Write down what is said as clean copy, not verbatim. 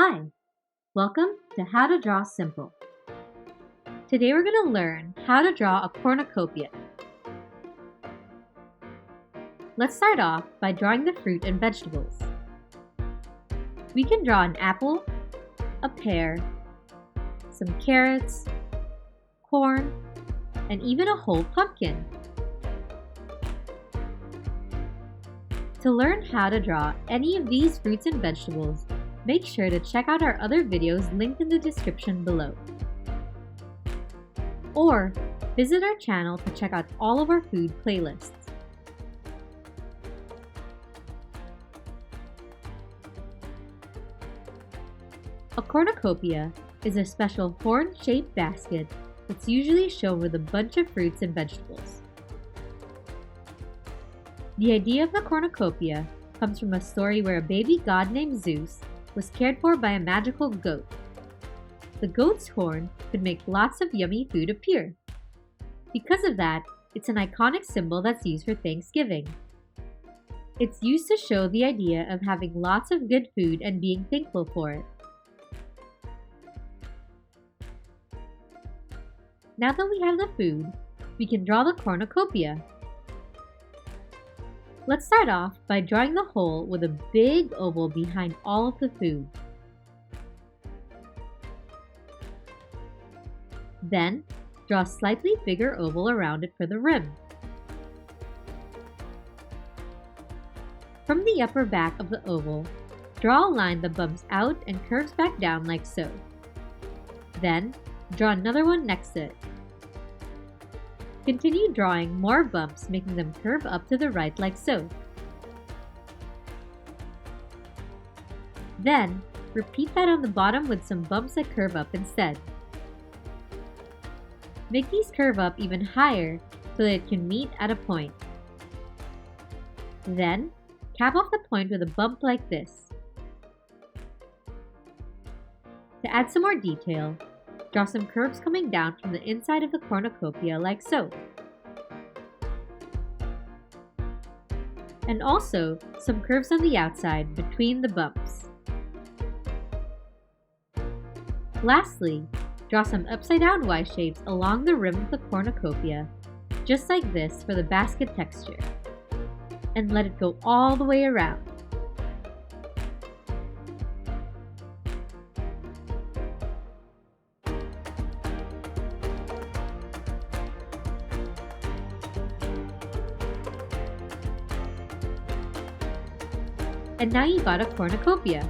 Hi, welcome to How to Draw Simple. Today we're going to learn how to draw a cornucopia. Let's start off by drawing the fruit and vegetables. We can draw an apple, a pear, some carrots, corn, and even a whole pumpkin. To learn how to draw any of these fruits and vegetables, make sure to check out our other videos linked in the description below. Or visit our channel to check out all of our food playlists. A cornucopia is a special horn-shaped basket that's usually shown with a bunch of fruits and vegetables. The idea of the cornucopia comes from a story where a baby god named Zeus was cared for by a magical goat. The goat's horn could make lots of yummy food appear. Because of that, it's an iconic symbol that's used for Thanksgiving. It's used to show the idea of having lots of good food and being thankful for it. Now that we have the food, we can draw the cornucopia. Let's start off by drawing the hole with a big oval behind all of the food. Then, draw a slightly bigger oval around it for the rim. From the upper back of the oval, draw a line that bumps out and curves back down like so. Then, draw another one next to it. Continue drawing more bumps, making them curve up to the right like so. Then, repeat that on the bottom with some bumps that curve up instead. Make these curve up even higher so that it can meet at a point. Then, cap off the point with a bump like this. To add some more detail, draw some curves coming down from the inside of the cornucopia like so. And also some curves on the outside between the bumps. Lastly, draw some upside-down Y shapes along the rim of the cornucopia, just like this for the basket texture. And let it go all the way around. And now you got a cornucopia.